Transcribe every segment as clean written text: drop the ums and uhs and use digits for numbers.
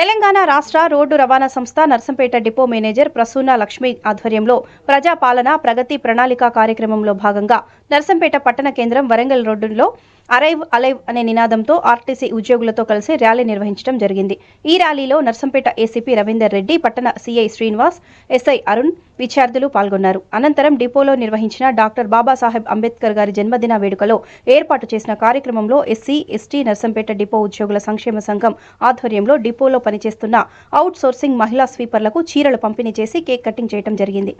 తెలంగాణ రాష్ట్ర రోడ్డు రవాణా సంస్థ నర్సంపేట డిపో మేనేజర్ ప్రసూన లక్ష్మి ఆధ్వర్యంలో ప్రజాపాలన ప్రగతి ప్రణాళిక కార్యక్రమంలో భాగంగా నర్సంపేట పట్టణ కేంద్రం వరంగల్ రోడ్డులో అరైవ్ అలైవ్ అనే నినాదంతో ఆర్టీసీ ఉద్యోగులతో కలిసి ర్యాలీ నిర్వహించడం జరిగింది. ఈ ర్యాలీలో నర్సంపేట ఏసీపీ రవీందర్ రెడ్డి, పట్టణ సీఐ శ్రీనివాస్, ఎస్ఐ అరుణ్, విద్యార్థులు పాల్గొన్నారు. అనంతరం డిపోలో నిర్వహించిన డాక్టర్ బాబాసాహెబ్ అంబేద్కర్ గారి జన్మదిన వేడుకలో ఏర్పాటు చేసిన కార్యక్రమంలో ఎస్సీ, ఎస్టీ నర్సంపేట డిపో ఉద్యోగుల సంక్షేమ సంఘం ఆధ్వర్యంలో డిపోలో పనిచేస్తున్న అవుట్ సోర్సింగ్ మహిళా స్వీపర్లకు చీరలు పంపిణీ చేసి కేక్ కటింగ్ చేయడం జరిగింది.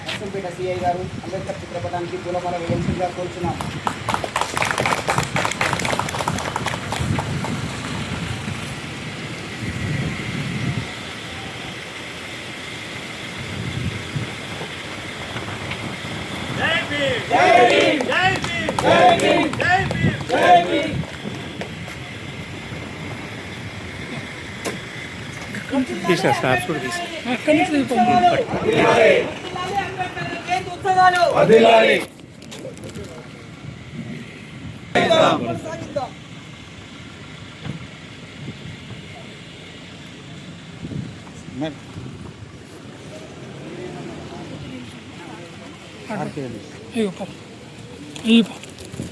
నర్సంపేట సిఐ గారు అంబేద్కర్ చిత్రపటానికి పూలమాల వేయాల్సిందిగా కోరుచున్నాం.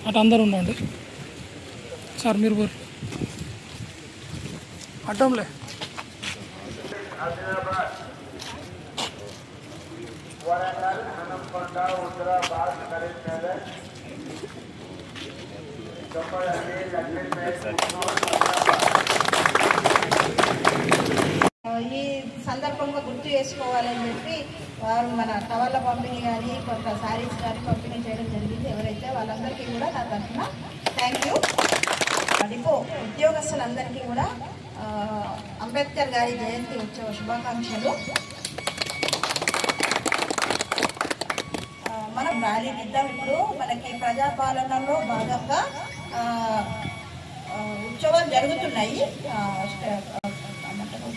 అటు అందరు ఉండండి సార్, మీరు అడ్డంలే. ఈ సందర్భంగా గుర్తు చేసుకోవాలని చెప్పి వారు మన టవర్ల పంపిణీ కానీ కొంత శారీస్ కానీ పంపిణీ చేయడం జరిగింది. ఎవరైతే వాళ్ళందరికీ కూడా నా తరఫున థ్యాంక్ యూ. డిపో ఉద్యోగస్తులందరికీ కూడా అంబేద్కర్ గారి జయంతి ఉత్సవ శుభాకాంక్షలు. మనం ర్యాలీ ఇద్దాం. ఇప్పుడు మనకి ప్రజాపాలనలో భాగంగా ఉత్సవాలు జరుగుతున్నాయి.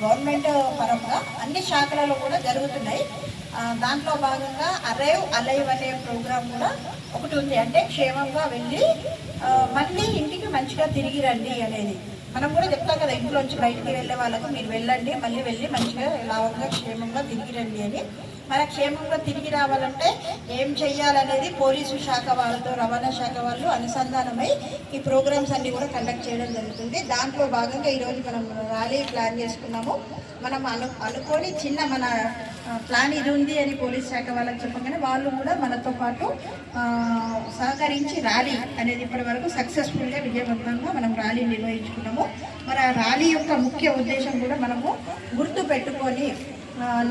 గవర్నమెంట్ పరంగా అన్ని శాఖలలో కూడా జరుగుతున్నాయి. దాంట్లో భాగంగా అరైవ్ అలైవ్ అనే ప్రోగ్రాం కూడా ఒకటి ఉంది. అంటే క్షేమంగా వెళ్ళి మళ్ళీ ఇంటికి మంచిగా తిరిగి రండి అనేది మనం కూడా చెప్తాం కదా, ఇంట్లోంచి బయటికి వెళ్ళే వాళ్ళకు మీరు వెళ్ళండి, మళ్ళీ వెళ్ళి మంచిగా లాభంగా క్షేమంగా తిరిగి రండి అని. మన క్షేమంగా తిరిగి రావాలంటే ఏం చెయ్యాలనేది పోలీసు శాఖ వాళ్ళతో రవాణా శాఖ వాళ్ళు అనుసంధానమై ఈ ప్రోగ్రామ్స్ అన్ని కూడా కండక్ట్ చేయడం జరుగుతుంది. దాంట్లో భాగంగా ఈరోజు మనం ర్యాలీ ప్లాన్ చేసుకున్నాము. మనం అనుకోని చిన్న మన ప్లాన్ ఇది ఉంది అని పోలీస్ శాఖ వాళ్ళకి చెప్పగానే వాళ్ళు కూడా మనతో పాటు సహకరించి ర్యాలీ అనేది ఇప్పటి వరకు సక్సెస్ఫుల్గా విజయవంతంగా మనం ర్యాలీ నిర్వహించుకున్నాము. మరి ఆ ర్యాలీ యొక్క ముఖ్య ఉద్దేశం కూడా మనము గుర్తు పెట్టుకొని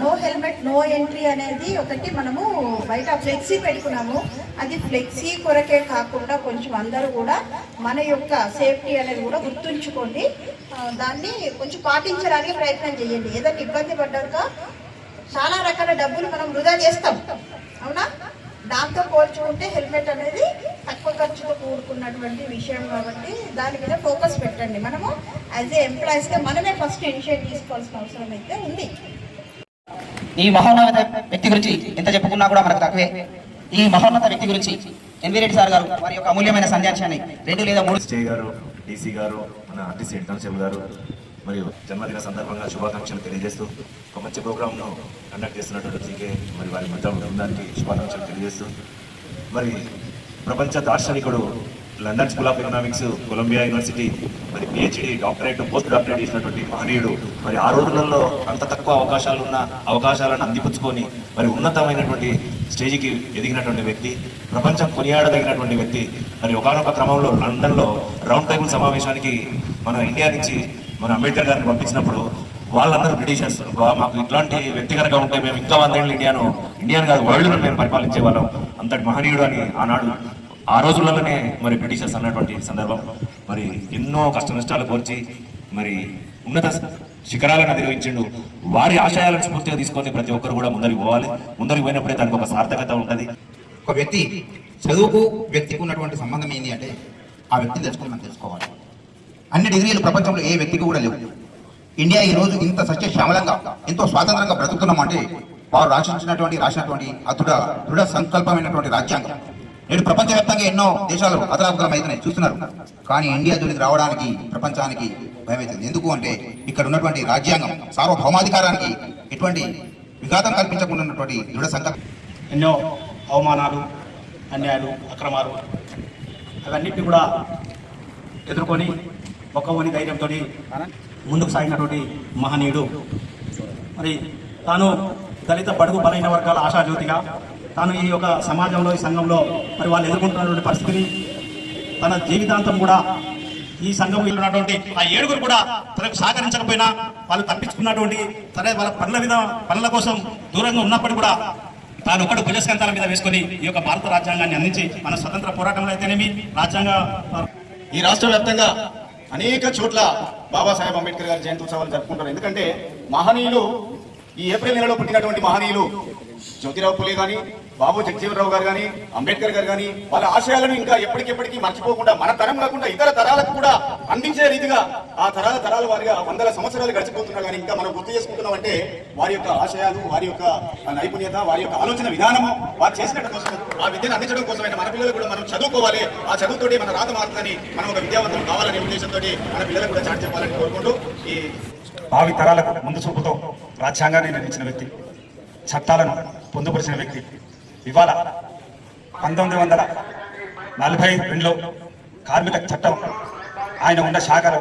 నో హెల్మెట్ నో ఎంట్రీ అనేది ఒకటి మనము బయట ఫ్లెక్సీ పెట్టుకున్నాము. అది ఫ్లెక్సీ కొరకే కాకుండా కొంచెం అందరూ కూడా మన యొక్క సేఫ్టీ అనేది కూడా గుర్తుంచుకోండి. దాన్ని కొంచెం పాటించడానికి ప్రయత్నం చేయండి. ఏదైనా ఇబ్బంది పడ్డాక చాలా రకాల డబ్బులు మనం వృధా చేస్తాం, అవునా? దాంతో పోల్చుకుంటే హెల్మెట్ అనేది తక్కువ ఖర్చుతో కూడుకున్నటువంటి విషయం కాబట్టి దాని మీద ఫోకస్ పెట్టండి. మనము యాజ్ ఏ ఎంప్లాయీస్గా మనమే ఫస్ట్ ఇనిషియేట్ తీసుకోవాల్సిన అవసరం అయితే ఉంది. ఈ మహోన్నత వ్యక్తి గురించి ఎంత చెప్పుకున్నా కూడా మనకు తక్కువే. ఈ మహోన్నత వ్యక్తి గురించి ఎన్వి రెడ్డి సార్ గారు వారి యొక్క అమూల్యమైన సందేశాన్ని 2 లేదా 3 స్టే గారు, డీసీ గారు, మన ఆర్టీసీ హెడ్ కానిస్టేబుల్ గారు మరియు జన్మదిన సందర్భంగా శుభాకాంక్షలు తెలియజేస్తూ ఒక మంచి ప్రోగ్రామ్ను కండక్ట్ చేస్తున్నటువంటి జీకే మరి వారి మొత్తం బృందానికి శుభాకాంక్షలు తెలియజేస్తూ మరి ప్రపంచ దార్శనికుడు London school of economics, Columbia university మరి పిహెచ్డి, డాక్టరేట్, పోస్ట్ డాక్టరేట్ చేసినటువంటి మహనీయుడు మరి ఆ రోజులలో అంత తక్కువ అవకాశాలున్న అవకాశాలను అందిపుచ్చుకొని మరి ఉన్నతమైనటువంటి స్టేజ్కి ఎదిగినటువంటి వ్యక్తి, ప్రపంచం కొనియాడదగినటువంటి వ్యక్తి. మరి ఒకనొక క్రమంలో లండన్లో రౌండ్ టేబుల్ సమావేశానికి మన ఇండియా నుంచి మన అంబేద్కర్ గారిని పంపించినప్పుడు వాళ్ళందరూ బ్రిటిషర్స్ మాకు ఇట్లాంటి వ్యక్తి కనుక ఉంటే మేము ఇంకా 100 ఏళ్ళు ఇండియాను కాదు వరల్డ్ను మేము పరిపాలించే వాళ్ళం, అంతటి మహనీయుడు అని ఆనాడు ఆ రోజుల్లోనే మరి బ్రిటిషర్స్ అన్నటువంటి సందర్భం మరి ఎన్నో కష్ట నష్టాలు కోర్చి మరి ఉన్నత శిఖరాలను అధిరోహించిండు. వారి ఆశయాలను స్ఫూర్తిగా తీసుకొని ప్రతి ఒక్కరు కూడా ముందరికి పోవాలి. ముందరికి పోయినప్పుడే దానికి ఒక సార్థకత ఉంటుంది. ఒక వ్యక్తి చదువుకు వ్యక్తికి ఉన్నటువంటి సంబంధం ఏంటి అంటే ఆ వ్యక్తిని తెలుసుకొని మనం తెలుసుకోవాలి. అన్ని డిగ్రీలు ప్రపంచంలో ఏ వ్యక్తికి కూడా లేవు. ఇండియా ఈ రోజు ఇంత సస్యశ్యామలంగా ఎంతో స్వాతంత్రంగా బ్రతుకుతున్నామంటే వారు రాసినటువంటి దృఢ సంకల్పమైనటువంటి రాజ్యాంగం. నేడు ప్రపంచవ్యాప్తంగా ఎన్నో దేశాలు అతలాకుతలమైతున్నాయి చూస్తున్నారు. కానీ ఇండియా జోలికి రావడానికి ప్రపంచానికి భయమవుతుంది. ఎందుకు అంటే ఇక్కడ ఉన్నటువంటి రాజ్యాంగం సార్వభౌమాధికారానికి ఎటువంటి విఘాతం కల్పించకుండా ఉన్నటువంటి దృఢ సంకల్పం. ఎన్నో అవమానాలు, అన్యాయాలు, అక్రమాలు అవన్నిటిని కూడా ఎదుర్కొని మొక్కవని ధైర్యంతో ముందుకు సాగినటువంటి మహనీయుడు. మరి తాను దళిత బడుగు బలైన వర్గాల ఆశాజ్యోతిగా తాను ఈ యొక్క సమాజంలో, ఈ సంఘంలో మరి వాళ్ళు ఎదుర్కొంటున్నటువంటి పరిస్థితిని తన జీవితాంతం కూడా ఈ సంఘంలో ఉన్నటువంటి ఆ 7 కూడా తనకు సహకరించకపోయినా వాళ్ళు తప్పించుకున్నటువంటి సరే వాళ్ళ పనుల కోసం దూరంగా ఉన్నప్పటికీ కూడా తాను ఒక్కడు భుజస్కంధాల మీద వేసుకొని ఈ యొక్క భారత రాజ్యాంగాన్ని అందించి మన స్వతంత్ర పోరాటంలో అయితేనేమి రాజ్యాంగ ఈ రాష్ట్ర వ్యాప్తంగా అనేక చోట్ల బాబాసాహెబ్ అంబేద్కర్ గారి జయంతి ఉత్సవాలు జరుపుకుంటారు. ఎందుకంటే మహనీయులు ఈ ఏప్రిల్ నెలలో పుట్టినటువంటి మహనీయులు జ్యోతిరావు పులే కానీ, బాబు జగజీవనరావు గారు కానీ, అంబేద్కర్ గారు కానీ వాళ్ళ ఆశయాలను ఇంకా ఎప్పటికెప్పటికీ మర్చిపోకుండా మన తరం కాకుండా ఇతర తరాలకు కూడా అందించే రీతిగా ఆ తరాల వారిగా వందల సంవత్సరాలు గడిచిపోతున్నా కానీ ఇంకా మనం గుర్తు చేసుకుంటున్నాం అంటే వారి యొక్క ఆశయాలు, వారి యొక్క నైపుణ్యత, వారి యొక్క ఆలోచన విధానము వారు చేసినట్టు కోసం ఆ విద్యను అందించడం కోసమైనా మన పిల్లలు కూడా మనం చదువుకోవాలి. ఆ చదువుతోటి మన రాత మారుతుందని మనం ఒక విద్యావంతులు కావాలనే ఉద్దేశంతో మన పిల్లలకు కూడా చాటి చెప్పాలని కోరుకుంటూ ఈ భావి తరాలకు ముందు చూపుతో రాజ్యాంగాన్ని నిర్మించిన వ్యక్తి, చట్టాలను పొందుపరిచిన వ్యక్తి. ఇవాళ 1942లో కార్మిక చట్టం ఆయన ఉన్న శాఖలో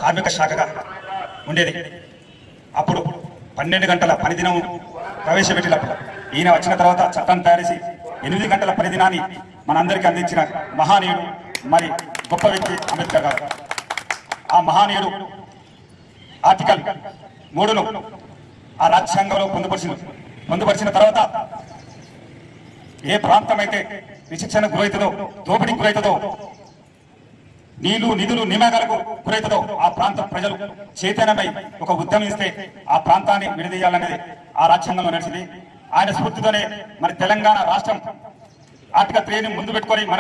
కార్మిక శాఖగా ఉండేది. అప్పుడు 12 గంటల పనిదినం ప్రవేశపెట్టినప్పుడు ఈయన వచ్చిన తర్వాత చట్టాన్ని తయారేసి 8 గంటల పనిదినాన్ని మనందరికీ అందించిన మహానీయుడు, మరి గొప్ప వ్యక్తి అంబేద్కర్ గారు. ఆ మహానీయుడు ఆర్టికల్ 3ను ఆ రాజ్యాంగంలో పొందుపరిచిన తర్వాత ఏ ప్రాంతం అయితే విశిక్షణకు గురవుతుందో, దోపిడీకి గురవుతుందో, నీళ్లు నిధులు నియామకాలకు గురవుతుందో ఆ ప్రాంత ప్రజలు చైతన్యమై ఒక ఉద్యమిస్తే ఆ ప్రాంతాన్ని విడదీయాలనేది ఆ రాజ్యాంగంలో నడిచింది. ఆయన స్ఫూర్తితోనే మరి తెలంగాణ రాష్ట్రం ఆర్టికల్ 3ని ముందు పెట్టుకొని మన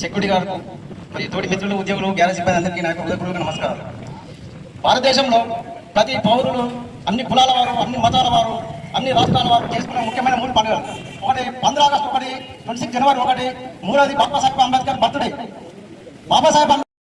సెక్యూరిటీ గారు మరియు తోటి మిత్రులు, ఉద్యోగులు, గ్యారేజ్ సిబ్బంది అందరికీ నాకు హృదయపూర్వక నమస్కారాలు. భారతదేశంలో ప్రతి పౌరులు, అన్ని కులాల వారు, అన్ని మతాల వారు, అన్ని రాష్ట్రాల వారు చేసుకునే ముఖ్యమైన 3 పండుగలు. ఒకటి 15 ఆగస్టు, ఒకటి 26 జనవరి, ఒకటి మూడోది బాబాసాహెబ్ అంబేద్కర్ బర్త్డే. బాబాసాహెబ్